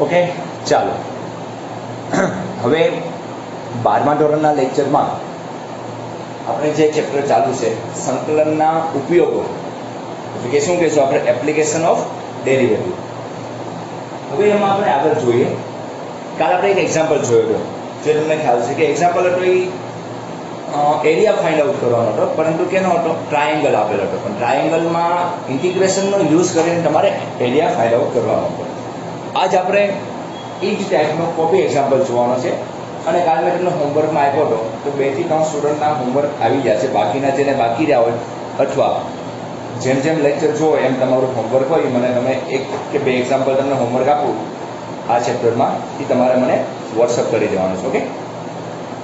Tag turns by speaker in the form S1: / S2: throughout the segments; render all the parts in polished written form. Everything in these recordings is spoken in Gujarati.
S1: ઓકે, ચાલો હવે 12મા ધોરણના લેક્ચરમાં આપણે જે ચેપ્ટર ચાલુ છે સંકલનના ઉપયોગો, એટલે કે શું કહેશું આપણે, એપ્લિકેશન ઓફ ડેરિવેટિવ. હવે એમાં આપણે આગળ જોઈએ. કાલે આપણે એક એક્ઝામ્પલ જોયો હતો, જે તમને ખ્યાલ છે કે એક્ઝામ્પલ હતો એ એરિયા ફાઇન્ડ આઉટ કરવાનો હતો, પરંતુ કેનો હતો, ટ્રાયેંગલ આપેલો હતો. પણ ટ્રાયેંગલમાં ઇન્ટિગ્રેશનનો યુઝ કરીને તમારે એરિયા ફાઇન્ડ આઉટ કરવાનો હતો. આજ આપણે એ જ ટાઈપનો કોપી એક્ઝામ્પલ જોવાનો છે. અને કાલે મેં તમને હોમવર્કમાં આપ્યો હતો, તો 2 થી 3 સ્ટુડન્ટના હોમવર્ક આવી ગયા છે. બાકીના જેને બાકી રહ્યા હોય અથવા જેમ જેમ લેક્ચર જુઓ એમ તમારું હોમવર્ક હોય, મને તમે 1 કે 2 એક્ઝામ્પલ તમને હોમવર્ક આપું આ ચેપ્ટરમાં, એ તમારે મને વોટ્સઅપ કરી દેવાનું છે. ઓકે,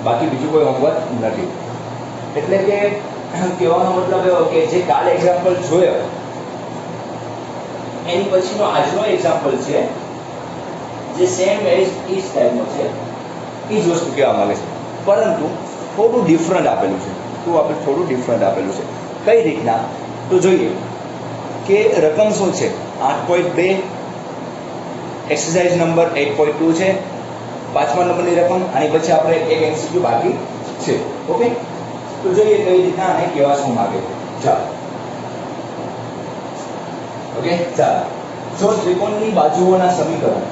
S1: બાકી બીજું કોઈ હોમવર્ક નથી. એટલે કે કહેવાનો મતલબ એવો કે જે કાલે એક્ઝામ્પલ જોયો એની પછીનો આજનો એક્ઝામ્પલ છે જે સેમ એઝ ઈ ટાઈપનો છે, એ જ વસ્તુ કહેવા માંગે છે, પરંતુ થોડું ડિફરન્ટ આપેલું છે. તો આપણે થોડું ડિફરન્ટ આપેલું છે. કઈ રીતના તો જોઈએ કે રકમ શું છે, 8.2, એક્સરસાઇઝ નંબર 8.2 છે, 5મા નંબરની રકમ. આની પછી આપણે એક એમસીક્યુ બાકી છે. ઓકે, તો જોઈએ કઈ રીતના આને કહેવા શું માંગે છે. ચાલો ઓકે, ચાલો. જો ત્રિકોણની બાજુઓના સમીકરણ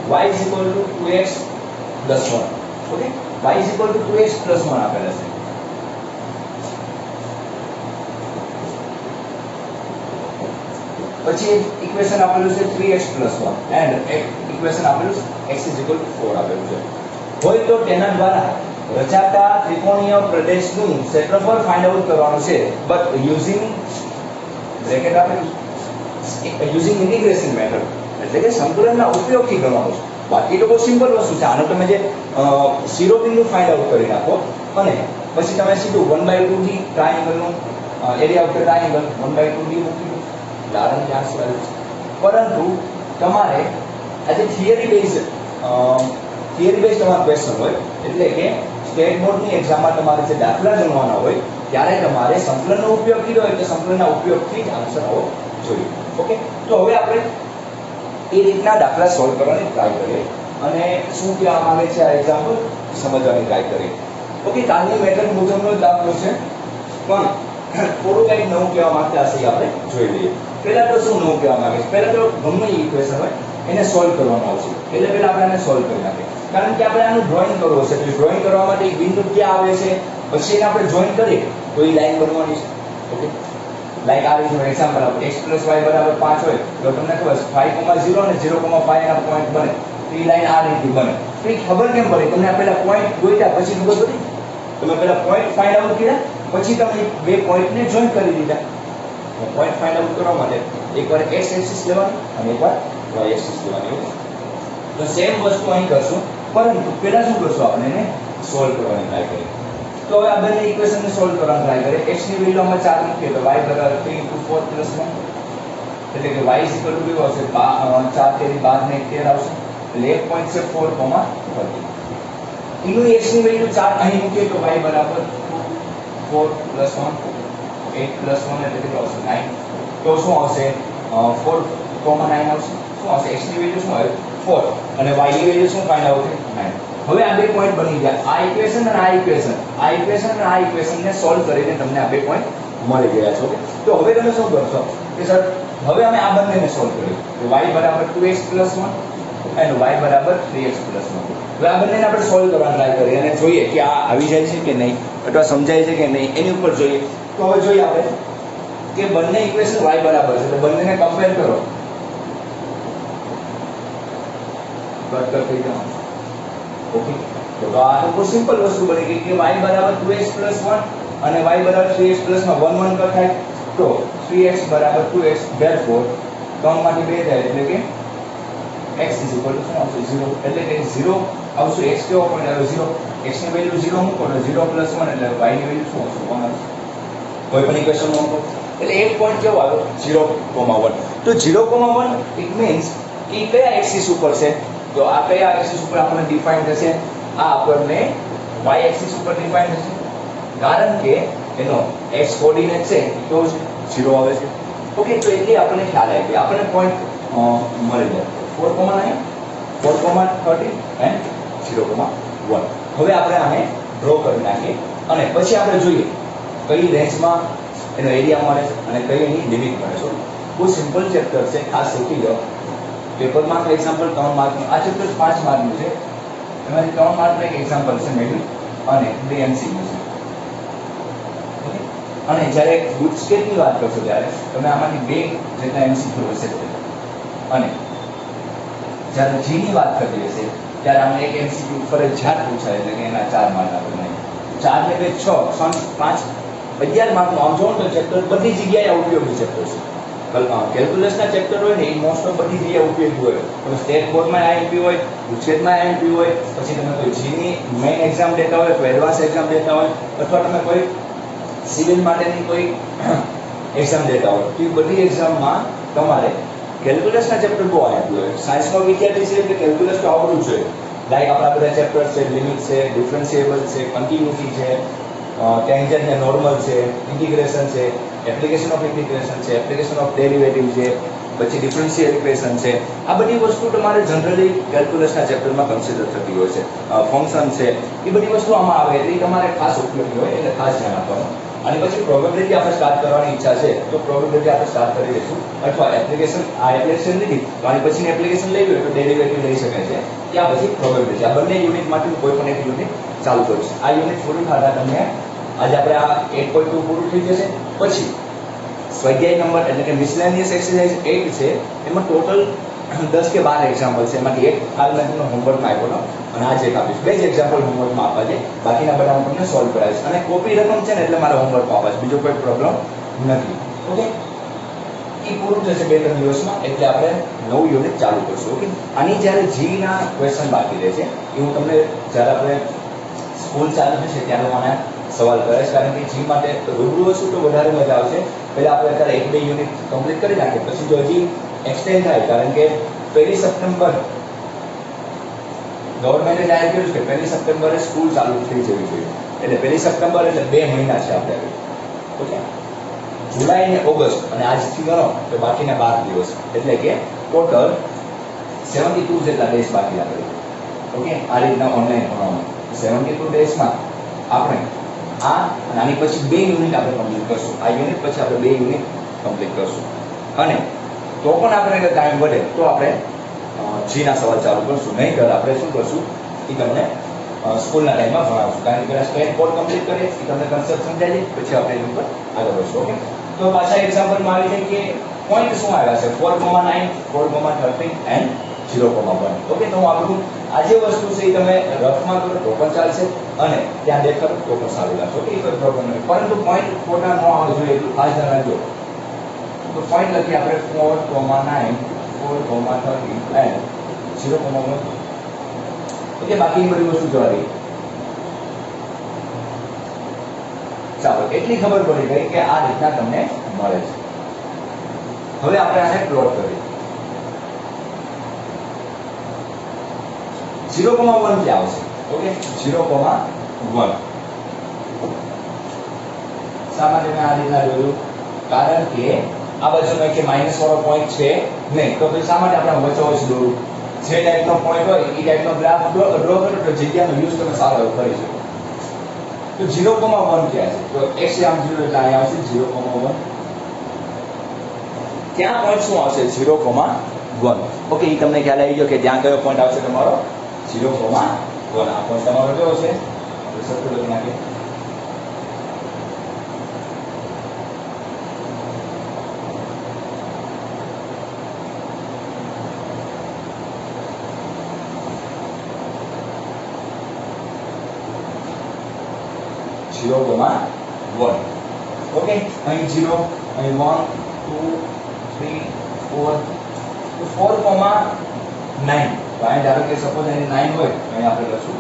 S1: y 2x + 1, okay, y 2x + 1 આપેલા છે. પછી ઇક્વેશન આપેલું છે 3x + 1 એન્ડ એક ઇક્વેશન આપેલું છે x = 4 આપેલું છે. હોય તો તેના દ્વારા રચાતા ત્રિકોણીય પ્રદેશનું ક્ષેત્રફળ ફાઇન્ડ આઉટ કરવાનું છે, બટ યુઝિંગ બ્રેકેટ આપેલું યુઝિંગ ઇન્ટિગ્રેશન મેથડ, એટલે કે સંકલનના ઉપયોગથી ગણવાનું છે. બાકી તો બહુ સિમ્પલ વસ્તુ છે. આનો તમે જે શિરોબિંદુ ફાઇન્ડ આઉટ કરી નાખો અને પછી તમે સીધું 1/2d ટ્રાયેંગલનું area of the triangle 1/2d મૂકી દો. ઉદાહરણ ક્યાં છે, પરંતુ તમારે આજે થિયરી બેઝ તમારો ક્વેશ્ચન હોય, એટલે કે સ્ટેટ બોર્ડની એક્ઝામમાં તમારે જે દાખલા ગણવાના હોય ત્યારે તમારે સંકલનનો ઉપયોગ કર્યો હોય તો સંકલનના ઉપયોગથી જ આન્સર આવવો જોઈએ. ઓકે, તો હવે આપણે એ રીતના દાખલા સોલ્વ કરવાની ટ્રાય કરીએ અને શું કહેવા માંગે છે આ એક્ઝામ્પલ સમજવાની ટ્રાય કરીએ. ઓકે, કાલની મેથડ મુજબનો જ દાખલો છે, પણ થોડું કંઈક નવું કહેવા માંગતા હશે આપણે જોઈ લઈએ. પહેલા તો શું નવું કહેવા માંગે છે, પહેલા તો ગમે ઇક્વેશન હોય એને સોલ્વ કરવાનું આવશે. એટલે પહેલા આપણે આને સોલ્વ કરી નાખીએ, કારણ કે આપણે આનું ડ્રોઈંગ કરવું હશે. એટલે ડ્રોઈંગ કરવા માટે એક બિંદુ ક્યાં આવે છે, પછી એને આપણે જોઈન કરીએ તો એ લાઈન બનવાની છે. ઓકે, લાઈક આ રીતનું એક્ઝામ્પલ આપો, x + y = 5 હોય તો તમને ખબર છે 5,0 અને 0,5 ના પોઈન્ટ બને તો એ લાઈન આ રીતની બને. તો એ ખબર કેમ પડી તમને? આ પહેલા પોઈન્ટ ગોત્યા પછી ખબર પડી. તમે પહેલા પોઈન્ટ ફાઇન્ડ આઉટ કર્યા, પછી તમે બે પોઈન્ટને જોઈન કરી દીધા. પોઈન્ટ ફાઇન્ડ આઉટ કરવા માટે એકવાર x એક્સિસ લેવાની અને એકવાર y એક્સિસ લેવાની. તો સેમ વસ્તુ અહીં કરશું, પરંતુ પહેલા શું કરશું, આપણે એને સોલ્વ કરવાની ટ્રાય કરીએ. તો હવે આ બંને ઇક્વેશનને સોલ્વ કરવાની ટ્રાય કરીએ. x ની વેલ્યુ અમે 4 મૂકીએ તો y = 3 * 4 + 1, એટલે કે y = કેવું આવશે, 4 તેરી 12 ને 13 આવશે. એટલે એક પોઈન્ટ છે 4,30. એનું x ની વેલ્યુ 4 અહીં મૂકીએ તો y = 4 + 1 8 + 1 એટલે કેટલું આવશે, 9. તો શું આવશે, 4,9 આવશે. શું આવશે, x ની વેલ્યુ શું આવે 4 અને y ની વેલ્યુ શું ફાઇન્ડ આઉટ છે 9. હવે આ બે પોઈન્ટ બની ગયા. આ ઇક્વેશન અને આ ઇક્વેશનને સોલ્વ કરીને તમને આ બે પોઈન્ટ મળી ગયા છે. તો હવે તમે શું કરશો કે સર હવે અમે આ બંનેને સોલ્વ કરીએ. તો y = 2x + 1 અને y = 3x + 1. હવે આ બંનેને આપણે સોલ્વ કરવાની ટ્રાય કરીએ અને જોઈએ કે આ આવી જાય છે કે નહીં, અથવા સમજાય છે કે નહીં, એની ઉપર જોઈએ. તો હવે જોઈએ આપણે કે બંને ઇક્વેશન y બરાબર છે, તો બંનેને કમ્પેર કરો. કટ થઈ જવાનું. ઓકે, તો આ તો બહુ સિમ્પલ વસ્તુ બની ગઈ કે y = 2x + 1 અને y = 3x + 1 1 કટ થાય તો 3x = 2x, therefore ત્રણમાંથી બે જાય એટલે કે x = શું આવશે 0. એટલે કે 0 આવશે. x કેવો પોઈન્ટ આવે 0, x ની વેલ્યુ 0 મૂકો તો 0 + 1 એટલે y ની વેલ્યુ શું આવશે 1 આવશે. કોઈ પણ ઇક્વેશન મૂકો એટલે એક પોઈન્ટ કેવો આવ્યો 0,1. તો 0,1 ઇટ મીન્સ કે કયા એક્સિસ ઉપર છે, તો આ કયા એક્સિસ ઉપર આપણને ડિફાઇન થશે, આ આપણને y એક્સિસ ઉપર ડિફાઇન થશે, કારણ કે એનો x કોઓર્ડિનેટ છે તો 0 આવે છે. ઓકે, તો એટલે આપણને ખ્યાલ આવી ગયો, આપણને પોઈન્ટ મળી જાય 4,9 4,9 અને પછી આપણે જોઈએ કઈ રેન્જમાં એનો એરિયા મળે છે અને કઈ એની લિમિટ મળે છે. બહુ સિમ્પલ ચેપ્ટર છે, ખાસ શીખી લો. પેપરમાં એક્ઝામ્પલ 3 માર્કનું, આ ચેપ્ટર 5 માર્કનું છે, એમાંથી 3 માર્કનું એક એક્ઝામ્પલ છે મેબી અને 2 MCQ છે. ઓકે, અને જ્યારે ગુડ સ્કેલની વાત કરશો ત્યારે તમે આમાંથી 2 જેટલા MCQ હશે અને જ્યારે જીની વાત કરવી હશે ત્યારે આમાં એક MCQ ફરજિયાત પૂછાય, એટલે કે એના 4 માર્ક આપણે 4 ને 2 6 5 11 માર્કનું. આમ જોવો તો ચેપ્ટર બધી જગ્યાએ ઉપયોગી ચેપ્ટર છે. કેલ્ક્યુલસના ચેપ્ટર હોય ને એ મોસ્ટ ઓફ બધી જગ્યાએ ઉપયોગી હોય. તમે સ્ટેટ બોર્ડમાં આઈએમપી હોય, ગુજરાતમાં આઈએમપી હોય, પછી તમે કોઈ જીની મેઇન એક્ઝામ દેતા હોય, કોઈ એડવાન્સ એક્ઝામ દેતા હોય, અથવા તમે કોઈ સિવિલ માટેની કોઈ એક્ઝામ દેતા હોય, તો એ બધી એક્ઝામમાં તમારે કેલ્ક્યુલસના ચેપ્ટર બહુ આઈએમપી હોય. સાયન્સનો વિદ્યાર્થી છે એટલે કેલ્ક્યુલસ તો આવડવું જ જોઈએ. લાઈક આપણા બધા ચેપ્ટર છે, લિમિટ છે, ડિફરન્શિએબલ છે, કન્ટિન્યુટી છે, ટેન્જન્ટ ને નોર્મલ છે, ઇન્ટિગ્રેશન છે, એપ્લિકેશન ઓફ ઇન્ટિગ્રેશન છે, એપ્લિકેશન ઓફ ડેરિવેટિવ છે, પછી ડિફરન્શિયલ ઇક્વેશન છે. આ બધી વસ્તુ તમારે જનરલી કેલ્ક્યુલસના ચેપ્ટરમાં કન્સિડર થતી હોય છે. ફંક્શન છે, એ બધી વસ્તુ આમાં આવે એટલે તમારે ખાસ ઉપયોગી હોય, એટલે ખાસ ધ્યાન આપવાનું. અને પછી પ્રોબેબિલિટી આપણે સ્ટાર્ટ કરવાની ઈચ્છા છે તો પ્રોબેબિલિટી આપણે સ્ટાર્ટ કરી દઈશું, અથવા એપ્લિકેશન લીધી તો આની પછીની એપ્લિકેશન લેવી હોય તો ડેરિવેટિવ લઈ શકાય છે. ત્યાં પછી પ્રોબેબિલિટી, આ બંને યુનિટમાંથી કોઈ પણ એક યુનિટ ચાલુ કરીશું. આ યુનિટ પૂરું થતા તમને આજે આપણે આ 8.2 પૂરું થઈ જશે. પછી સ્વાધ્યાય નંબર એટલે કે મિસલેનિયસ એક્સરસાઇઝ 8 છે, એમાં ટોટલ 10 કે 12 એક્ઝામ્પલ છે. એમાંથી એક હાલ મેં તમને હોમવર્કમાં આપ્યો હતો અને આજે એક આપીશ. 2 જ એક્ઝામ્પલ હોમવર્કમાં આપવા છે, બાકીના બધા હું તમને સોલ્વ કરાવીશ. અને કોપી રકમ છે ને એટલે મારે હોમવર્કમાં આપવા છે, બીજો કોઈ પ્રોબ્લેમ નથી. ઓકે, એ પૂરું થશે 2-3 દિવસમાં, એટલે આપણે નવું યુનિટ ચાલુ કરશું. ઓકે, આની જ્યારે જીના ક્વેશ્ચન બાકી રહે છે એ હું તમને જ્યારે આપણે સ્કૂલ ચાલુ થશે ત્યારે હું આના સવાલ કરીશ, કારણ કે જી માટે રૂબરૂ હશું તો વધારે મજા આવશે. પહેલાં આપણે અત્યારે 1-2 યુનિટ કમ્પ્લીટ કરી નાખીએ, પછી જો હજી એક્સટેન્ડ થાય, કારણ કે 1 સપ્ટેમ્બર ગવર્મેન્ટે જાહેર કર્યું છે કે 1 સપ્ટેમ્બરે સ્કૂલ ચાલુ થઈ જવી જોઈએ. એટલે 1 સપ્ટેમ્બર એટલે 2 મહિના છે આપણે. ઓકે, જુલાઈ ને ઓગસ્ટ અને આજથી ગણો તો બાકીના 12 દિવસ, એટલે કે ટોટલ 72 જેટલા ડેઝ બાકી આપણે. ઓકે, આ રીતના ઓનલાઈન ભણવાનું 72 ડેઝમાં આપણે આ અને આની પછી 2 યુનિટ આપણે કમ્પ્લીટ કરશું. આ યુનિટ પછી આપણે 2 યુનિટ કમ્પ્લીટ કરશું. અને તો પણ આપણે અગર ટાઈમ વધે તો આપણે જીના સવાલ ચાલુ કરશું. નહીં કર આપણે શું કરશું એ તમને સ્કૂલના ટાઈમમાં ભણાવશું, કારણ કે પહેલાં સ્ટેટ બોર્ડ કમ્પ્લીટ કરીએ, એ તમને કન્સેપ્ટ સમજાય જાય, પછી આપણે એની ઉપર આગળ વધશું. ઓકે, તો પાછા એક્ઝામ્પલમાં આવી જાય કે પોઈન્ટ શું આવ્યા છે 4,9, 4,13 એન્ડ 0,1. ઓકે, તો હું આપણું આ જે વસ્તુ છે એ તમે રફમાં કરો તો પણ ચાલશે અને ત્યાં દેખાડો તો પણ સારું લાગશે. ઓકે, કોઈ પ્રોબ્લેમ નથી, પરંતુ પોઈન્ટ ખોટા ન આવવા જોઈએ એટલું ખાસ ધ્યાન રાખજો. તો પોઈન્ટ લખીએ આપણે 4,9, 4,13 એન્ડ 0,1. ઓકે, બાકીની બધી વસ્તુ જવા દઈએ. ચાલો, એટલી ખબર પડી ગઈ કે આ રીતના તમને મળે છે. હવે આપણે આને પ્લોટ કરીએ. 0,1 ક્યાં આવશે? ઓકે, 0,1. શા માટે મેં આ રીતના જોયું? કારણ કે આ બાજુનો કે માઇનસ વાળો પોઈન્ટ છે નહીં, તો પછી શા માટે આપણે વચ્ચોવચ દોરું? જે ટાઈપનો પોઈન્ટ હોય એ ટાઈપનો ગ્રાફ ડ્રો કરો તો જગ્યાનો યુઝ તમે સારો એવો કરી શકો. તો 0,1 ક્યાં છે? તો x આમ 0 એટલે અહીંયા આવશે 0,1. ત્યાં પોઈન્ટ શું આવશે? 0,1. ઓકે, એ તમને ખ્યાલ આવી ગયો કે ત્યાં કયો પોઈન્ટ આવશે તમારો? 0,1. આ પોઈન્ટ તમારો કયો છે? આપણે સરખું લખી નાખીએ. ઓકે, અહીં 0, અહીં 1, 2, 3, 4, તો 4,9. તો અહીં ધારો કે સપોઝ અહીં 9 હોય તો અહીં આપણે લખશું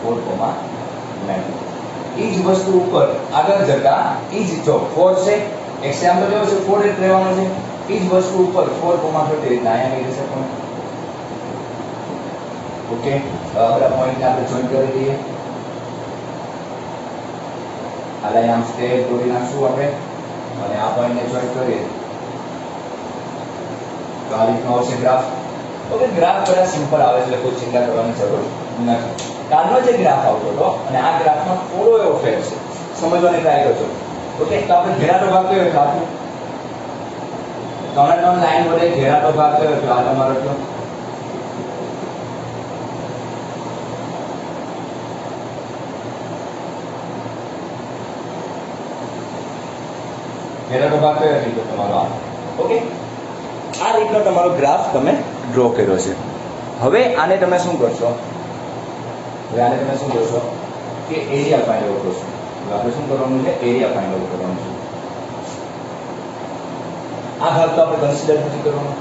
S1: 4,9. એ જ વસ્તુ ઉપર આગળ જતા એ જ જો 4 છે, એક્ઝામ્પલ લેવો છે 4 જ લેવાનો છે. એ જ વસ્તુ ઉપર 4,30 એટલે અહીંયા કઈ રહેશે પણ. ઓકે, આપણા પોઈન્ટને આપણે જોઈન કરી દઈએ. આલા આમ સ્ટેપ દોરી નાખશું આપણે અને આ પોઈન્ટને જોઈન્ટ કરીએ તો આ રીતનો આવશે ગ્રાફ. ઓકે, ગ્રાફ બધા સિમ્પલ આવે છે એટલે કોઈ ચિંતા કરવાની જરૂર નથી. કાલનો જે ગ્રાફ આવતો હતો અને આ ગ્રાફમાં થોડો એવો ફેર છે, સમજવાની ટ્રાય કરજો. ઓકે, તો આપણે ઘેરાટો ભાગ કયો હતો આપણો? ત્રણે ત્રણ લાઈન વડે ઘેરાટો ભાગ કયો હતો? આ તમારો કયો? ઘેરાટો ભાગ કયો હતો તમારો? આ. ઓકે, આ રીતનો તમારો ગ્રાફ તમે ડ્રો કર્યો છે. હવે આને તમે શું કરશો? હવે આને તમે શું કરશો કે એરિયા ફાઇન્ડ આઉટ કરશો. હવે આપણે શું કરવાનું છે? એરિયા ફાઇન્ડ આઉટ કરવાનું છે. આ ભાગ તો આપણે કન્સિડર નથી કરવાનો.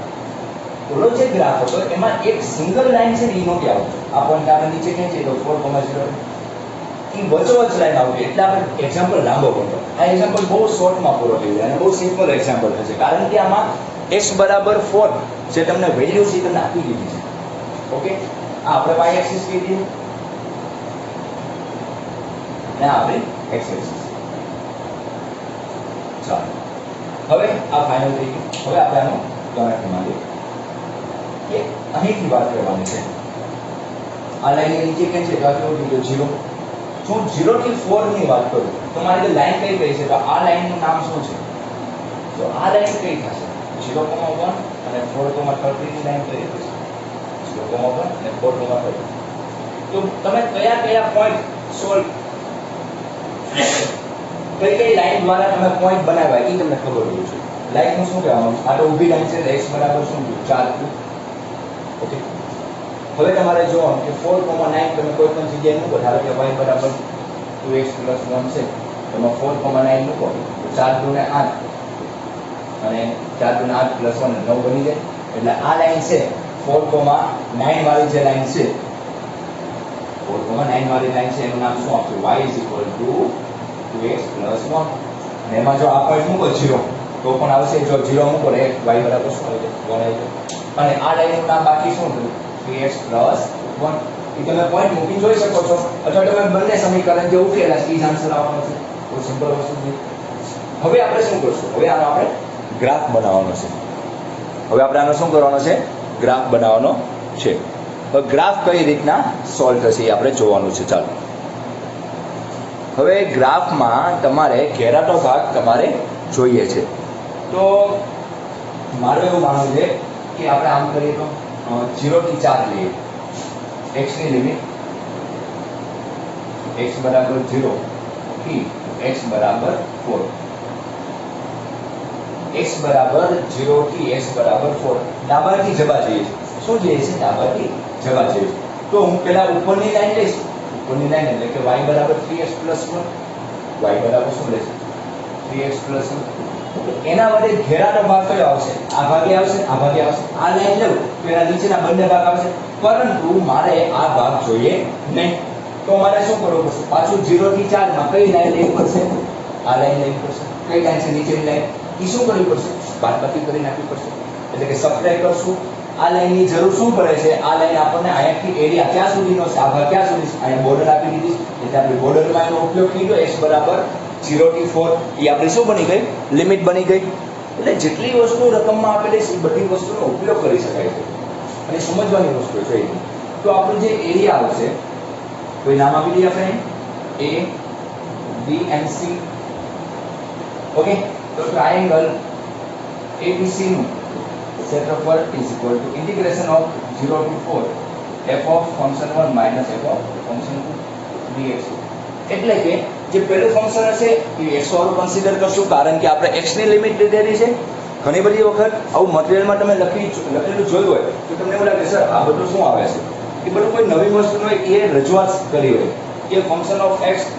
S1: ઓલો જે ગ્રાફ હતો એમાં એક સિંગલ લાઈન છે ને એ નહોતી આવતી. આ પોઈન્ટ આપણે નીચે ક્યાં છે તો 4,0 એ વચ્ચોવચ્ચ લાઈન આવતી, એટલે આપણે એક્ઝામ્પલ લાંબો પડતો. આ એક્ઝામ્પલ બહુ શોર્ટમાં પૂરો થઈ જાય અને બહુ સિમ્પલ એક્ઝામ્પલ થશે, કારણ કે આમાં x બરાબર 4 જે તમને વેલ્યુ છે તમને આપી દીધી છે. ઓકે, આ આપણે y એક્સિસ કીધી અને આ આપણી x એક્સિસ. ચાલો, હવે આ ફાઇનલ થઈ ગયું. હવે આપણે આનો ગણતરી માંગીએ કે અહીંથી વાત કરવાની છે. આ લાઈનની નીચે કેમ છે? તો આ કેવું થઈ ગયું? 0. શું 0 થી 4 ની વાત કરું તો મારી જે લાઈન કઈ કઈ છે? તો આ લાઈનનું નામ શું છે? તો આ લાઈન કઈ થશે? 0,1 અને 4,30 ની લાઈન કઈ થશે? 0,1 અને 4,30. તો તમે કયા કયા પોઈન્ટ સોલ્વ, કઈ કઈ લાઈન દ્વારા તમે પોઈન્ટ બનાવ્યા એ તમને ખબર હોવી જોઈએ. લાઈનનું શું કહેવાનું? આ તો ઊભી લાઈન છે, x બરાબર શું થયું? 4. ઓકે, હવે તમારે જોવાનું કે 4,9 તમે કોઈ પણ જગ્યાએ મૂકો. ધારો કે y બરાબર 2x + 1 છે, એમાં 4,9 મૂકો તો 4 × 8 અને 4 × 8 + 1 9 બની જાય. એટલે આ લાઈન છે 4,9 વાળી જે લાઈન છે, 4,9 વાળી લાઈન છે, એનું નામ શું આપશું? y 2x + 1. અને એમાં જો આ પોઈન્ટ મૂકો 0 તો પણ આવશે. જો 0 મૂકો એટલે y બરાબર શું આવી જાય? 1 આવી જાય. અને આ લાઈનનું નામ બાકી શું થયું? 3x + 1. એ તમે પોઈન્ટ મૂકી જોઈ શકો છો, અથવા તમે બંને સમીકરણ જે ઉકેલા છે એ જ આન્સર આવવાનો છે. બહુ સિમ્પલ વસ્તુ છે. હવે આપણે શું કરશું? હવે આનો આપણે ગ્રાફ બનાવવાનો છે. હવે આપણે આનો શું કરવાનો છે? ગ્રાફ બનાવવાનો છે. હવે ગ્રાફ કઈ રીતના સોલ્વ થશે એ આપણે જોવાનું છે. ચાલો, હવે ગ્રાફમાં તમારે ઘેરાટો ભાગ તમારે જોઈએ છે. તો મારું એવું માનવું છે કે આપણે આમ કરીએ તો 0 થી 4 લઈએ. x ની લિમિટ x બરાબર 0 થી x બરાબર 4. x બરાબર 0 થી x બરાબર 4. ડાબાથી જવા જઈએ છે. શું જોઈએ છે? ડાબાથી જવા જઈએ છે. તો હું પહેલા ઉપરની લાઈન લઈશ. ઉપરની લાઈન એટલે કે y બરાબર 3x + 1. y બરાબર શું લેશે? 3x + 1. એના વડે ઘેરાનો ભાગ કયો આવશે? આ ભાગે આવશે, આ ભાગે આવશે. આ લાઈન લઉં તો એના નીચેના બંને ભાગ આવશે, પરંતુ મારે આ ભાગ જોઈએ નહીં. તો મારે શું કરવું પડશે? પાછું 0 થી 4 માં કઈ લાઈન લેવી પડશે? આ લાઈન લેવી પડશે. કઈ લાઈન છે? નીચેની લાઈન. એ શું કરવી પડશે? બાદબાકી કરી નાખવી પડશે. એટલે કે સબટ્રેક્ટ કરશું. આ લાઈનની જરૂર શું પડે છે? આ લાઈન આપણને અહીંયાથી એરિયા ક્યાં સુધીનો છે? આ ભાગ ક્યાં સુધી છે? અહીંયા બોર્ડર આપી દીધી, એટલે આપણે બોર્ડરમાં એનો ઉપયોગ કીધો. x બરાબર 0 થી 4 એ આપણી શું બની ગઈ? લિમિટ બની ગઈ. એટલે જેટલી વસ્તુ રકમમાં આપેલી છે એ બધી વસ્તુનો ઉપયોગ કરી શકાય છે અને સમજવાની વસ્તુ છે. તો આપણું જે એરિયા આવશે, કોઈ નામ આપી દઈએ આપણે A, B and C. Okay, તો ટ્રાયેંગલ ABC નું ક્ષેત્રફળ is equal to integration of 0 to 4 f of function 1 minus f of function 2 dx. એટલે કે જે પહેલું ફંક્શન હશે એ x વાળું કન્સિડર કરશું, કારણ કે આપણે x ની લિમિટ લીધેલી છે. ઘણી બધી વખત આવું મટીરીયલમાં તમે લખેલું જોયું હોય તો તમને એવું લાગે સર આ બધું શું આવે છે? એ બધું કોઈ નવી વસ્તુ હોય એ રજૂઆત કરી હોય કે ફંક્શન ઓફ x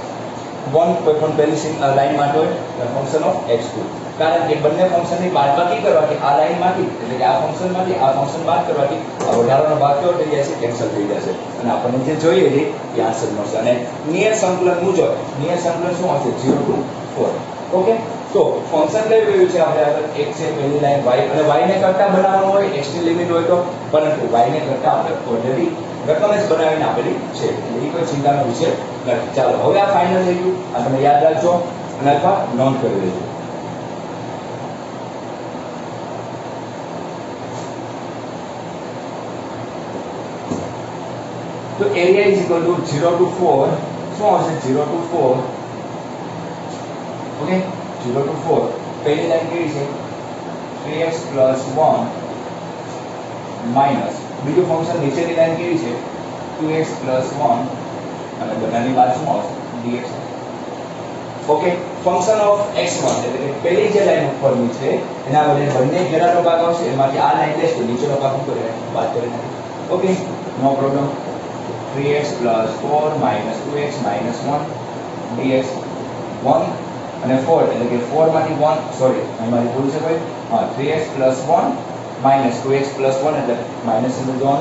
S1: 1 કોઈ પણ પહેલી લાઈન માટે હોય ફંક્શન ઓફ x2, કારણ કે બંને ફંક્શનની બાદબાકી કરવાથી આ લાઈનમાંથી એટલે કે આ ફંક્શનમાંથી આ ફંક્શન બાદ કરવાથી આ વધારાનો ભાગ કેવો થઈ જાય છે? કેન્સલ થઈ જશે અને આપણને જે જોઈએ છે એ આન્સર મળશે. અને નિયત સંકલન મુજબ નિયત સંકલન શું હશે? 0 to 4. ઓકે, તો ફંક્શન લઈ રહ્યું છે આપણે આગળ x છે પહેલી લાઈન y, અને y ને કરતા બનાવવાનું હોય x ની લિમિટ હોય તો, પરંતુ y ને કરતા આપણે ઓલરેડી રકમ જ બનાવીને આપેલી છે એટલે એ કોઈ ચિંતાનો વિષય નથી. ચાલો, હવે આ ફાઇનલ થઈ ગયું. આ તમે યાદ રાખજો અને અથવા નોંધ કરી લેજો. તો તો area is equal to 0 to 4 શું આવશે 0 to 4 ઓકે 0 to 4 પહેલી લાઈન કેવી છે 3x + 1 માઈનસ બીજું ફંક્શન નીચેની લાઈન કેવી છે 2x + 1 અને બધાની બાદ શું આવશે dx okay function of x1 એટલે કે પહેલી જે લાઈન ઉપરની છે એના વડે બંને ઘેરાનો ભાગ આવશે એમાંથી આ લાઈન લેશ તો નીચેનો ભાગ શું કરે બાદ કરી નાખે okay no problem 3x + 4 - 2x - 1 dx 1 અને 4 એટલે કે 4 માંથી 1 સોરી અહીં મારી ભૂલ છે ભાઈ હા 3x + 1 - 2x + 1 એટલે માઈનસ ઇન્ટુ જોન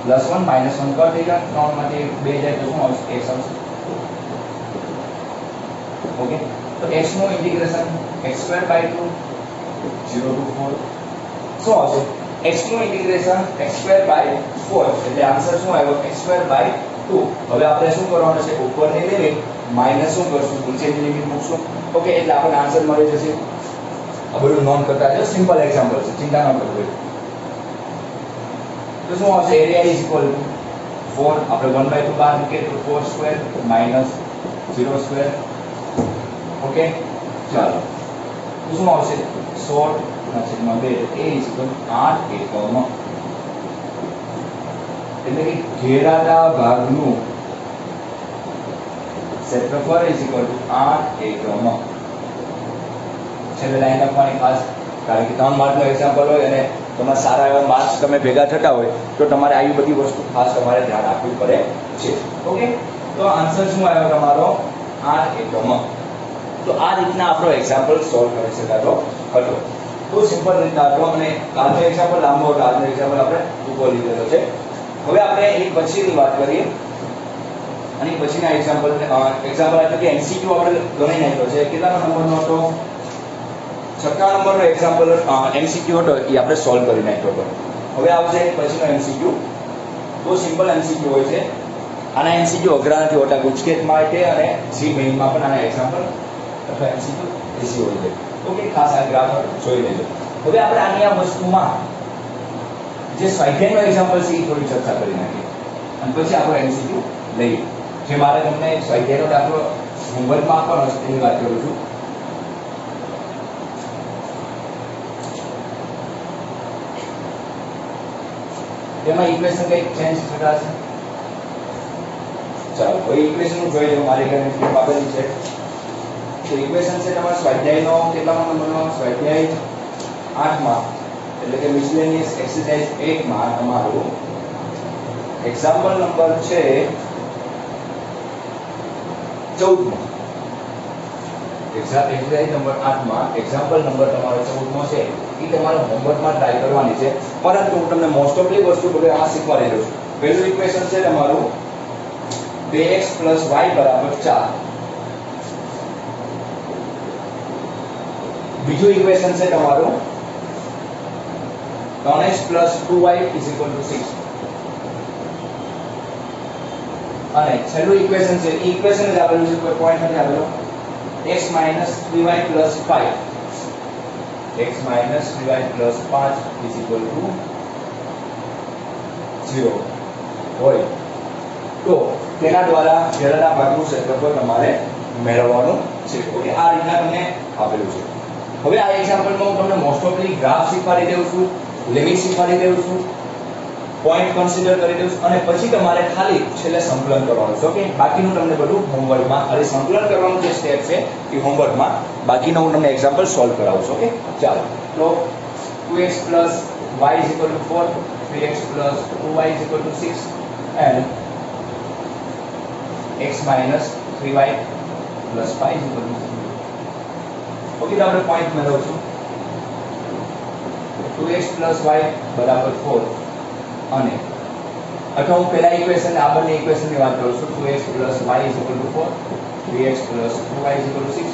S1: +1 - 1 કટ થઈ જાય 3 માંથી 2 જાય તો શું આવશે x આવશે ઓકે તો x નું ઇન્ટિગ્રેશન x² / 2 0 to 4 શું આવશે x નું ઇન્ટિગ્રેશન x² / 4 એટલે આન્સર શું આવ્યો x² / 2 હવે આપણે શું કરવાનું છે ઉપરની લિમિટ માઈનસ શું કરશું નીચેની લિમિટ મૂકશું ઓકે એટલે આપણને આન્સર મળી જશે આ બધું નોન કરતા છે સિમ્પલ એક્ઝામ્પલ છે ચિંતા ન કરજો તો શું આવશે એરિયા ઇઝ ઇક્વલ ટુ 4 આપણે 1/2 બહાર મૂકીએ તો 4² - 0² ઓકે ચાલો તો શું આવશે 16/2 a ઇઝ ઇક્વલ 8 એકમ એટલે કે ઘેરાતા ભાગનું ક્ષેત્રફળ ઇઝ ઇક્વલ ટુ 8 એકમ છેલ્લે લાઈન લખવાની ખાસ કારણ કે 3 માર્કનો એક્ઝામ્પલ હોય અને તમારા સારા એવા માર્ક્સ તમે ભેગા થતા હોય તો તમારે આવી બધી વસ્તુ ખાસ તમારે ધ્યાન આપવું પડે છે ઓકે તો આન્સર શું આવ્યો તમારો 8 એકમ તો આ રીતના આપણો એક્ઝામ્પલ સોલ્વ કરી શકાતો હતો તો સિમ્પલ રીતના હતો અને કાલનો એક્ઝામ્પલ લાંબો હતો આજનો એક્ઝામ્પલ આપણે ટૂંકો લીધેલો છે હવે આપણે એક પછીની વાત કરીએ અને પછીના એક્ઝામ્પલ એટલે કે એમસીક્યુ આપણે ગણી નાખ્યો છે કેટલાનો નંબરનો હતો 6 નંબરનો એક્ઝામ્પલ એમસીક્યુ હતો એ આપણે સોલ્વ કરી નાખ્યો હતો હવે આવશે પછીનો એમસીક્યુ બહુ સિમ્પલ એમસીક્યુ હોય છે આના એમસીક્યુ અઘરા નથી હોતા ગુજકેટ માટે અને સી મેઇનમાં પણ આના એક્ઝામ્પલ અથવા એમસીક્યુ એસી હોય છે ઓકે ખાસ આ ગ્રાફ જોઈ લેજો હવે આપણે આની આ વસ્તુમાં જે સ્વાધ્યાયનો એક્ઝામ્પલ છે એ થોડી ચર્ચા કરી નાખીએ અને પછી આપણે એમસીક્યુ લઈએ જે મારે તમને સ્વાધ્યાયનો દાખલો હોમવર્કમાં પણ હશે એની વાત કરું છું તેમાં ઇક્વેશન કંઈક ચેન્જ થતા હશે ચાલો કોઈ ઇક્વેશન જોઈ લો મારી ઘરે સ્ક્રીન આપેલી છે તો ઇક્વેશન છે તમારા સ્વાધ્યાયનો કેટલામો નંબરનો સ્વાધ્યાય 8 માં એટલે કે મિસલેનિયસ એક્સરસાઇઝ 1 માં તમારું એક્ઝામ્પલ નંબર છે 14 માં એક્સરસાઇઝ નંબર 8 માં એક્ઝામ્પલ નંબર તમારો 14 મો છે એ તમારે હોમવર્કમાં ટ્રાય કરવાની છે પરંતુ હું તમને મોસ્ટ ઓફલી વસ્તુ બધે આ શીખવાડી દઉં છું પહેલું ઇક્વેશન છે તમારું 2x + y = 4 બીજું ઇક્વેશન છે તમારું 3x + 2y = 6 અને છેલ્લું ઇક્વેશન છે એ ઇક્વેશન જ આપેલું છે કોઈ પોઈન્ટ નથી આપેલો x - 3y + 5 x - 3y + 5 = 0 હોય તો તેના દ્વારા ઘેરાના ભાગનું ક્ષેત્રફળ તમારે મેળવવાનું છે ઓકે આ રીતના તમને આપેલું છે હવે આ એક્ઝામ્પલમાં હું તમને મોસ્ટ ઓફલી ગ્રાફ શીખવાડી દઉં છું લિમિટ શીખવાડી દઉં છું પોઈન્ટ કન્સિડર કરી દઉં છું અને પછી તમારે ખાલી છેલ્લે સંકલન કરવાનું છે ઓકે બાકીનું તમને બધું હોમવર્કમાં ખાલી સંકલન કરવાનું જે સ્ટેપ છે એ હોમવર્કમાં બાકીનું હું તમને એક્ઝામ્પલ સોલ્વ કરાવું છું ઓકે ચાલો તો 2x + y = 4 3x + 2y = 6 and x - 3y + 5 = 0 okay તો આપણે પોઈન્ટ મેળવશું 2x + y = 4 અને અથવા હું પહેલા ઇક્વેશન આ બંને ઇક્વેશનની વાત કરું છું 2x + y = 4 3x + 2y = 6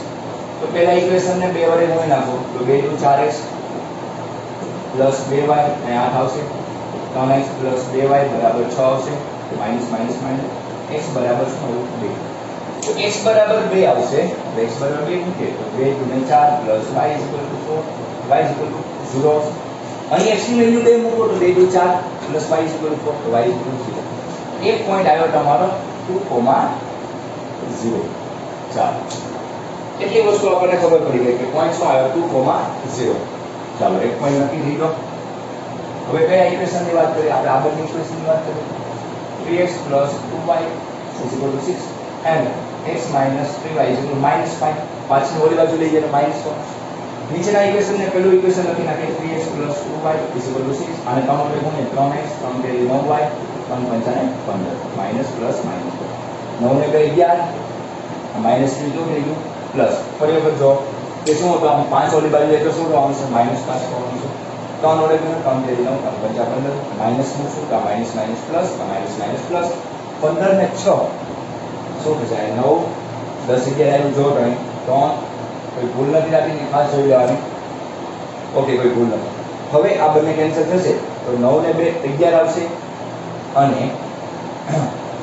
S1: તો પહેલા ઇક્વેશનને 2 વડે ગુણી નાખો તો 2 × 4x + 2y અને 8 આવશે 3x + 2y = 6 આવશે માઈનસ માઈનસ માઈનસ x = 2 તો x = 2 આવશે તો x = 2 મૂકીએ તો 2 × 4 + y = 4 y = 0 અહીં x ની વેલ્યુ 2 મૂકો તો 2 × 4 + y = 4 તો y = 0 એક પોઈન્ટ આવ્યો તમારો 2,0. ચાલો એટલી વસ્તુ આપણને ખબર પડી ગઈ કે પોઈન્ટ શું આવ્યો 2,0. ચાલો એક પોઈન્ટ નક્કી થઈ ગયો. હવે કયા ઇક્વેશનની વાત કરીએ આપણે? આગળની ઇક્વેશનની વાત કરીએ. 3x + 2y = 6 and x - 3y = -5. પાછળની ઓલી બાજુ લઈ જઈને -1. નીચેના ઇક્વેશનને પેલું ઇક્વેશન લખી નાખીએ. 3x + 2y = 6 અને ત્રણ વડે ગુણીએ 3x 3 * 9y 3 × 5 = 15 minus plus minus 9 ને 2 11 માઈનસ 3 જો થઈ ગયું પ્લસ ફરી વખત જો કે શું હતું આમ 5 ઓલી બાજુ એટલે શું આવવાનું છે? -5 આવવાનું છે. 3 વડે ગુણીએ 3 * 9 3 × 5 = 15 માઈનસ નું શું? કા માઈનસ માઈનસ પ્લસ કા માઈનસ માઈનસ પ્લસ 15 ને 6 શું થશે? 9 10 11 આવ્યું જો અહીં 3 કોઈ ભૂલ નથી રાખીને ખાસ જોઈ લેવાની. ઓકે કોઈ ભૂલ નથી. હવે આ બંને કેન્સલ થશે તો 9 ને 2 11 આવશે અને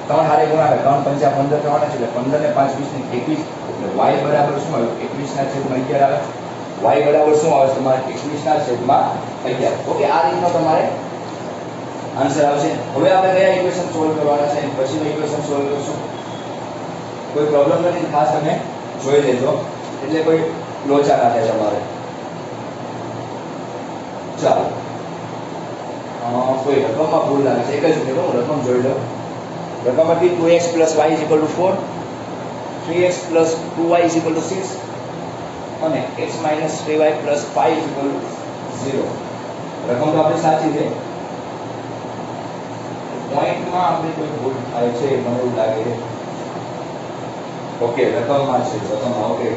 S1: 3 હારે ગુણાકાર 3 × 5 = 15 થવાના છે એટલે 15 ને 5 20 ને 21 એટલે y બરાબર શું આવ્યું? 21/11 આવે. y બરાબર શું આવે તમારે? 21/11. ઓકે આ રીતનો તમારે આન્સર આવશે. હવે આપણે કયા ઇક્વેશન સોલ્વ કરવાના છે પછીનો ઇક્વેશન સોલ્વ કરશું. કોઈ પ્રોબ્લેમ નથી ખાસ તમે જોઈ લેજો એટલે કોઈ લોચા ના થાય તમારે. ચાલો કોઈ રકમમાં ભૂલ લાગે છે એક જ મિનિટ હું રકમ જોઈ લઉં. રકમ હતી 2x + y = 4 3x + 2y = 6 અને x - 3y + 5 = 0. રકમ તો આપણી સાચી છે. પોઈન્ટમાં આપણી કોઈ ભૂલ થાય છે મને એવું લાગે છે. ઓકે રકમમાં છે રકમમાં. ઓકે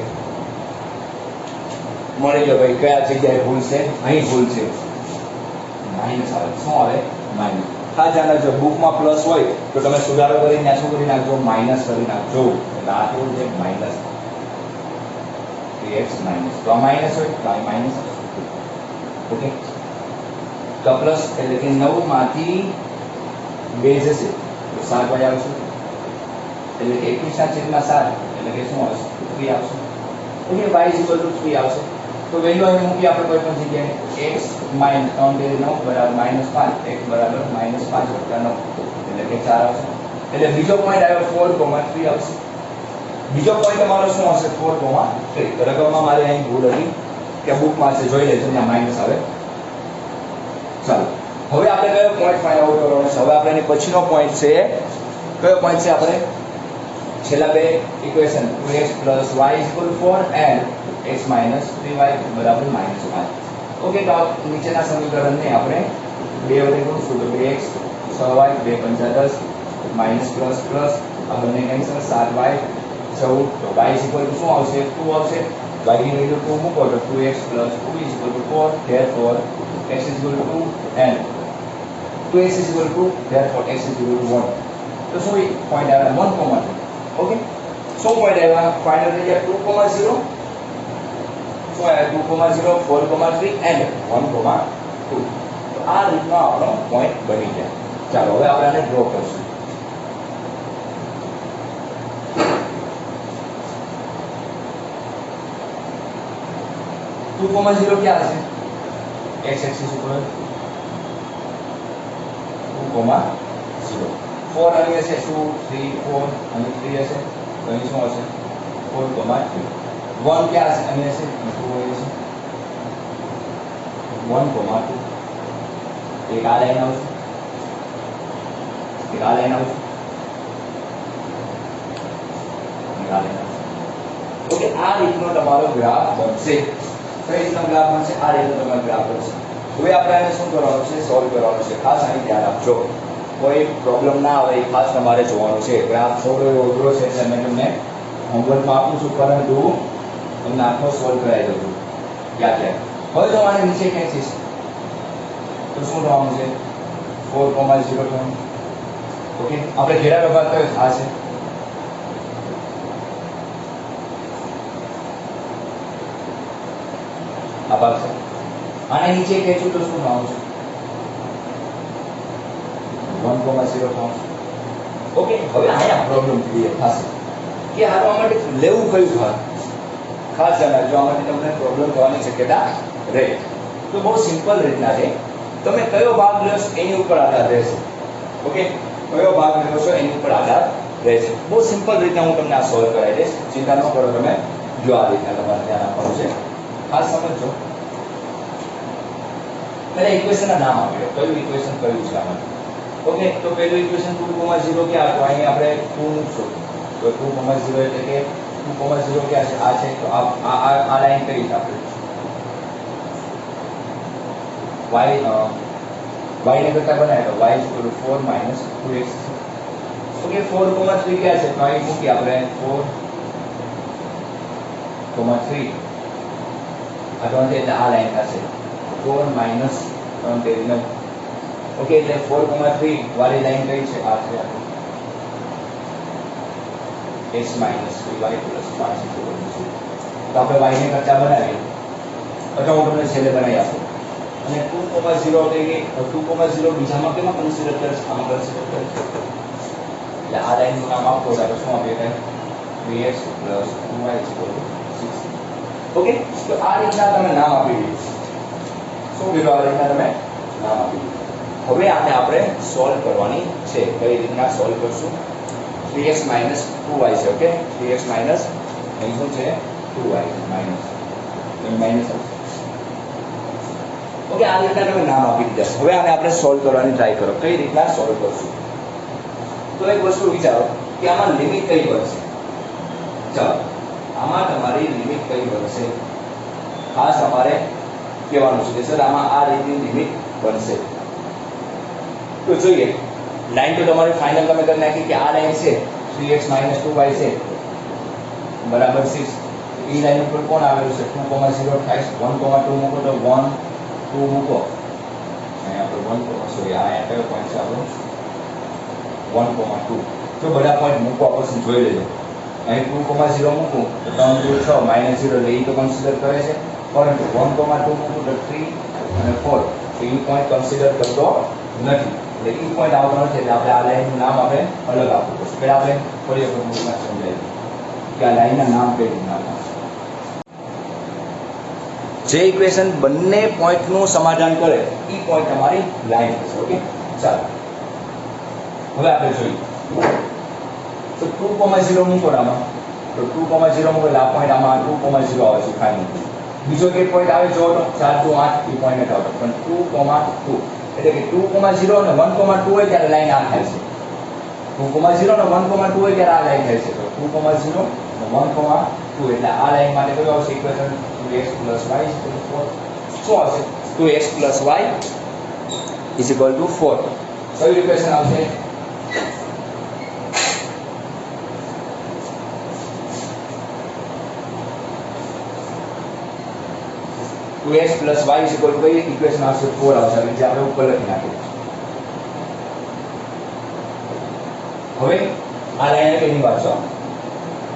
S1: મળી ગયો ભાઈ કયા જગ્યાએ ભૂલ છે? અહીં ભૂલ છે. માઈનસ આવે. શું આવે? માઈનસ. હા જાણે જો બુકમાં પ્લસ હોય તો તમે સુધારો કરીને ત્યાં શું કરી નાખજો? માઈનસ કરી નાખજો. એટલે આ કેવું છે? Minus 3x minus. તો આ માઈનસ હોય તો આ માઈનસ. ઓકે તો પ્લસ એટલે કે 9 માંથી 2 જશે તો 7 વાય આવશે એટલે કે 21/7 એટલે કે શું આવશે? 3 આવશે. ઓકે y = 3 આવશે. તો વેલ્યુ અહીં મૂકી આપણે કોઈ પણ જગ્યાએ x - 3 * 9 = -5 x બરાબર -5 + 9 એટલે કે 4 આવશે. એટલે બીજો પોઈન્ટ આવ્યો 4,3 આવશે. બીજો પોઈન્ટ તમારો શું આવશે? 4,3. રકમમાં મારે અહીં ભૂલ હતી કે બુકમાં છે જોઈ લેજો ત્યાં માઈનસ આવે. ચાલો હવે આપણે કયો પોઈન્ટ ફાઇન્ડ આઉટ કરવાનો છે? હવે આપણે એની પછીનો પોઈન્ટ છે કયો પોઈન્ટ છે? આપણે છેલ્લા બે equation 2x + y = 4 and x - 3y = -5. Okay તો નીચેના સમીકરણને આપણે 2 વડે ગુણીશું તો 2x 6y 2 × 5 = 10 minus plus plus આ બંને કેન્સલ 7y 14 તો y = શું આવશે? 2 આવશે. y ની વેલ્યુ 2 મૂકો તો 2x + 2 = 4 therefore x = 2 and 2x = 2 therefore x = 1. તો શું પોઈન્ટ આવ્યા? 1,2. ઓકે શું પોઈન્ટ આવ્યા? ફાઇનલ થઈ ગયા 2,0 શું આવ્યા? 2,0 4,3 and 1,2. તો આ રીતનો આપણો પોઈન્ટ બની જાય. ચાલો હવે આપણે આને ડ્રો કરશું. टू कोमा जीरो क्या है? x एक्सिस ઉપર 2,0 4 અહીં હશે 2 3 4 અને 3 હશે તો અહીં શું હશે? 4,3. 1 क्या હશે? અહીં હશે 2 અહીં હશે 1,2. એક આ લાઈન આવશે એક આ લાઈન આવશે એક આ લાઈન આવશે. ઓકે આ રીતનો તમારો ગ્રાફ બનશે. કઈ રીતનો ગ્રાફ બનશે? આ રીતનો તમારો ગ્રાફ બનશે. હવે આપણે આને શું કરવાનું છે? સોલ્વ કરવાનું છે. ખાસ આની ધ્યાન આપજો કોઈ પ્રોબ્લેમ ના આવે એ ખાસ તમારે જોવાનું છે. ગ્રાફ થોડો અઘરો છે એટલે મેં તમને હોમવર્કમાં આપું છું પરંતુ તમને આખો સોલ્વ કરાવી દઉં છું યાદ રાખો. હવે જો આને નીચે ખેંચીશ તો શું થવાનું છે? 4,0 થવાનું. ઓકે આપણે ઘેરા વ્યવહાર કયો આ છે? આ ભાગ છે. આને નીચે ખેંચું તો શું થવાનું છે? 1,0 થવાનું. ઓકે હવે આયા પ્રોબ્લેમ ક્લિયર થશે કે આનો માટે લેવું કયું ભાગ? ખાસ જણાવજો આમાંથી તમને પ્રોબ્લેમ થવાની શક્યતા રહે. તો બહુ સિમ્પલ રીતના છે. તમે કયો ભાગ લો એની ઉપર આધાર રહેશે. ઓકે કયો ભાગ લેવો છો એની ઉપર આધાર રહેશે. બહુ સિમ્પલ રીતે હું તમને આ સોલ્વ કરાવી દઈશ, ચિંતા ન કરો તમે. જો આ રીતના તમારે ધ્યાન આપવાનું છે, ખાસ સમજો. પહેલા ઇક્વેશનના નામ આપી દો, કયું ઇક્વેશન કયું છે આમાં. ઓકે, તો પહેલું ઇક્વેશન 2,0 ક્યાં હતું? અહીં આપણે 2 મૂકશું તો 2,0 એટલે કે 2,0 ક્યાં છે? આ છે. તો આ લાઈન કઈ રીતે આપણે y ને કરતા બનાવીએ તો y 4 2x. ઓકે, 4,3 ક્યાં છે? તો અહીં મૂકી આપણે 4,3 આ તો એટલે આ લાઈન થશે 4 - 3 9. ઓકે, એટલે 4,3 વાળી લાઈન કઈ છે? આ છે x - 3y + 5 તો આપણે y ને કરતા બનાવીએ. અથવા હું તમને છેલ્લે બનાવી આપું. અને 2,0 થઈ ગઈ. 2,0 બીજામાં કેમાં કન્સિડર કરીશ? આમાં કન્સિડર કરીશ. એટલે આ લાઈનનું નામ આપો તો શું આપીએ? 3x + 2y = 6. ઓકે, તો આ રીતના તમે નામ આપી દીધું. શું કીધું? આ રીતના તમે નામ આપી દીધું. હવે આપણે સોલ્વ કરવાની છે. કઈ રીતના સોલ્વ કરશું? 3x - 2y છે. ઓકે, 3x - અહીં શું છે? 2y minus. ઓકે, આ રીતના તમે નામ આપી દીધા. હવે આપણે સોલ્વ કરવાની ટ્રાય કરો. કઈ રીતના સોલ્વ કરશું? તો એક વસ્તુ વિચારો કે આમાં લિમિટ કઈ બનશે. ચાલો, આમાં તમારી લિમિટ કઈ બનશે ખાસ તમારે કહેવાનું છે કે સર આમાં આ રીતની લિમિટ બનશે. તો જોઈએ, લાઈન તો તમારી ફાઇનલ તમે કરી નાખી કે આ લાઈન છે 3x - 2y છે બરાબર 6. એ લાઈન ઉપર કોણ આવેલું છે? 2,0 થાય. 1,2 મૂકો તો 1 2 મૂકો. અહીંયા આપણે 1 સોરી આ કયો પોઈન્ટ છે આપણો? 1,2. તો બધા પોઈન્ટ મૂકવા પછી જોઈ લેજો. અહીં 2,0 મૂકું તો 3 2 6 -0 એટલે એ તો કન્સિડર કરે છે. પરંતુ 1,2 મૂકું તો 3 અને 4 તો એ પોઈન્ટ કન્સિડર કરતો નથી. એટલે એ પોઈન્ટ આવતો નથી. એટલે આપણે આ લાઈનનું નામ આપણે અલગ આપવું પડશે. પહેલા આપણે ફરી વખત સમજાવીએ કે આ લાઈનના નામ કઈ રીતના આપવા. જે ઇક્વેશન બંને પોઈન્ટનું સમાધાન કરે એ પોઈન્ટ તમારી લાઈન હશે. ઓકે, ચાલો હવે આપણે જોઈએ. તો 2,0 મૂકો આમાં તો 2,0 મૂકો એટલે આ પોઈન્ટ આમાં 2,0 આવે છે ફાઇનલ. બીજો એક પોઈન્ટ આવે જો તો 4 2 8 એ પોઈન્ટ નથી આવતો. પણ 2,2 એટલે કે 2,0 અને 1,2 હોય ત્યારે લાઈન આ થાય છે. 2,0 અને 1,2 હોય ત્યારે આ લાઈન થાય છે. તો 2,0 અને 1,2 એટલે આ લાઈન માટે કયું આવશે ઇક્વેશન? 2x + y = 4. શું આવશે? 2x + y = 4. કયું ઇક્વેશન આવશે? x + y = કઈ ઇક્વેશન આવશે? 4 આવશે. જે આપણે ઉપર લખી નાખીએ. હવે આ લાઈન કેની વાત છે?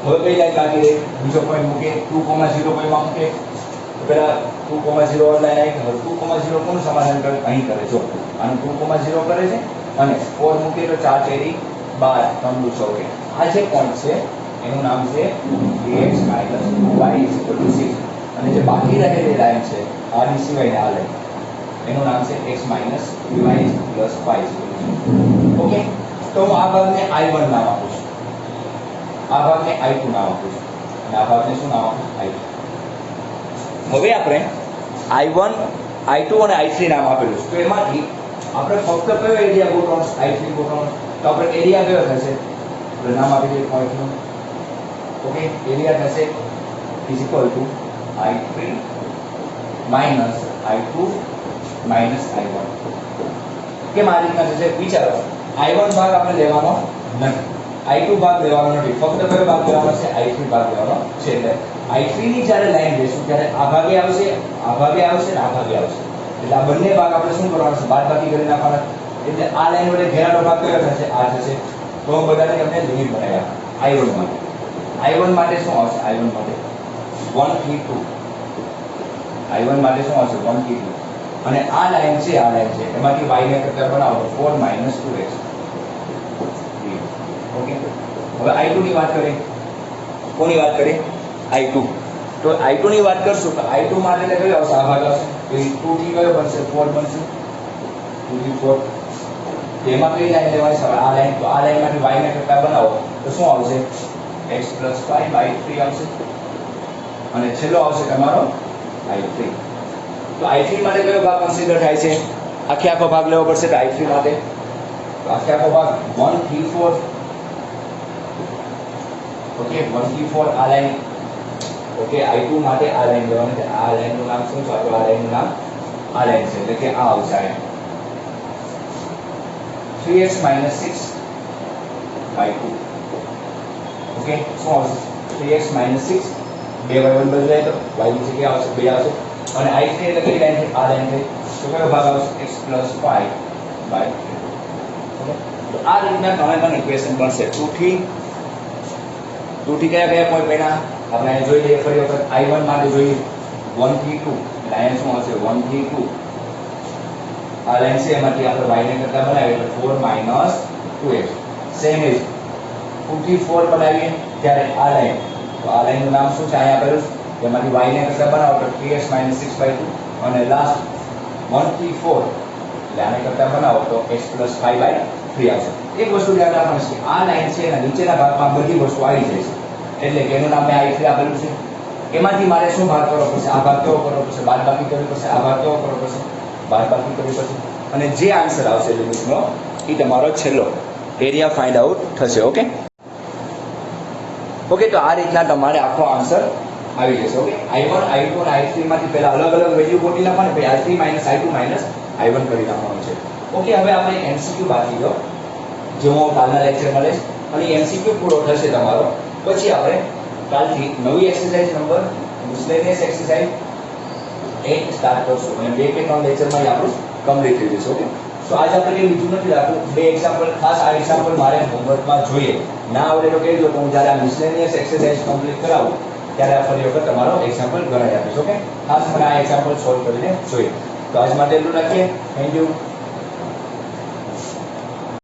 S1: હવે કઈ લાઈન બાકી રહી? બીજો પોઈન્ટ મૂકે 2,0 પોઈન્ટમાં મૂકે તો પેલા 2,0 લાઈન આવી. હવે 2,0 કોનું સમાધાન કરે? અહીં કરે. જો આનું 2,0 કરે છે અને 4 મૂકે તો 4 તેરી 12 3 દુ 6. આ જે પોઈન્ટ છે એનું નામ છે 3x - 2y = 6. અને જે બાકી રહેલી લાઈન છે આની સિવાય આ લાઈન એનું નામ છે x - 2y + 5. ઓકે, તો હું આ ભાગને I1 નામ આપું છું, આ ભાગને I2 નામ આપું છું અને આ ભાગને શું નામ આપું? I2. હવે આપણે I1 I2 અને I3 નામ આપેલું છે. તો એમાંથી આપણે ફક્ત કયો એરિયા ગોતવાનો? I3 ગોતવાનો. તો આપણે એરિયા કયો થશે? આપણે નામ આપી દઈએ પોઈન્ટનું. ઓકે, એરિયા થશે = I3 - I2 - I1. કેમ આ રીતના થશે? વિચારો, I1 ભાગ આપણે લેવાનો નથી, I2 ભાગ લેવાનો નથી, ફક્ત કયો ભાગ લેવાનો છે? I3 ભાગ લેવાનો છે. એટલે I3 ની જ્યારે લાઈન લેશું ત્યારે આ ભાગે આવશે, આ ભાગે આવશે અને આ ભાગે આવશે. એટલે આ બંને ભાગ આપણે શું કરવાનો છે? બાદબાકી કરી નાખવાના. એટલે આ લાઈન વડે ઘેરાનો ભાગ કયો થશે? આ થશે. તો બધાને તમને લિમિટ બનાવ્યા I1 માટે. I1 માટે શું આવશે? I1 માટે 1 થી 2. I1 માટે શું આવશે? 1 થી 2. અને આ લાઈન છે, આ લાઈન છે એમાંથી y ને કરતા બનાવો તો 4 - 2x. ઓકે, હવે I2 ની વાત કરીએ. કોની વાત કરીએ? I2. તો I2 ની વાત કરશું તો I2 માટે કયો આવશે? આ ભાગ આવશે. તો 2 થી કયો બનશે? 4 બનશે. 2 થી 4. એમાં કઈ લાઈન લેવાની છે? આ લાઈન. તો આ લાઈનમાંથી y ને કરતા બનાવો તો શું આવશે? x + 5/3 આવશે. અને છેલ્લો આવશે તમારો i3. તો i3 માટે કયો ભાગ કન્સિડર થાય છે? આખે આખો ભાગ લેવો પડશે. તો i3 માટે તો આખે આખો ભાગ 1 3 4. ઓકે 1 3 4 આ લાઈન. ઓકે i2 માટે આ લાઈન લેવાની છે. આ લાઈનનું નામ શું છે? તો આ લાઈનનું નામ આ લાઈન છે એટલે કે આ આવશે 3x - 6/2. ઓકે શું આવશે? 3x - 6 2y1 બદલાય તો y ની જગ્યાએ આવશે 2 આવશે. અને i3 એટલે કઈ લાઈન છે? આ લાઈન છે. તો કયો ભાગ આવશે? x + 5/3. ઓકે તો આ રીતના તમારે ઇક્વેશન બનશે. 2 થી કયા કયા પોઈન્ટ બન્યા આપણે અહીં જોઈ લઈએ ફરી વખત. i1 માટે જોઈએ 1 થી 2 એટલે અહીંયા શું હશે? 1 થી 2 આ લાઈન છે એમાંથી આપણે y ને કરતા બનાવીએ એટલે 4 - 2x. સેમ ઇઝ 2 થી 4 બનાવીએ ત્યારે આ લાઈન. તો આ લાઈનનું નામ શું છે? અહીંયા આપેલું છે. એમાંથી y ને કરતા બનાવો તો 3x - 6/2. અને લાસ્ટ 1 થી 4 એટલે આને કરતા બનાવો તો x + 5/3 આવશે. એક વસ્તુ ધ્યાન રાખવાનું છે, આ લાઈન છે એના નીચેના ભાગમાં બધી વસ્તુ આવી જાય છે. એટલે કે એનું નામ મેં i3 આપેલું છે. એમાંથી મારે શું ભાગ કરવો પડશે? આ ભાગ કેવો કરવો પડશે? બાદબાકી કરવી પડશે. આ ભાગ કેવો કરવો પડશે? બાદબાકી કરવી પડશે. અને જે આન્સર આવશે લિમિટનો એ તમારો છેલ્લો એરિયા ફાઇન્ડ આઉટ થશે. ઓકે ઓકે તો આ રીતના તમારે આખો આન્સર આવી જશે. ઓકે i1 i2 અને i3 માંથી પહેલા અલગ અલગ વેલ્યુ ગોતી નાખવાની, પછી i3 - i2 - i1 કરી નાખવાનું છે. ઓકે હવે આપણે MCQ બાકી ગયો જે હું કાલના લેક્ચરમાં લઈશ અને MCQ પૂરો થશે તમારો પછી આપણે કાલથી નવી એક્સરસાઇઝ નંબર મિસલેનિયસ એક્સરસાઇઝ 8 સ્ટાર્ટ કરશું અને 2 કે 3 લેક્ચરમાં આપણું કમ્પ્લીટ થઈ જશે. ઓકે તો આજ આપણે કંઈ બીજું નથી રાખવું. 2 એક્ઝામ્પલ ખાસ આ એક્ઝામ્પલ મારે હોમવર્કમાં જોઈએ. ના આવડે તો કહી દો તો હું જ્યારે આ મિસલેનિયસ એક્સરસાઇઝ કમ્પ્લીટ કરાવું ત્યારે આ ફરી વખત તમારો એક્ઝામ્પલ ગણાવી આપીશ. ઓકે ખાસ મને આ એક્ઝામ્પલ સોલ્વ કરીને જોઈએ. તો આજ માટે એટલું રાખીએ. Thank you.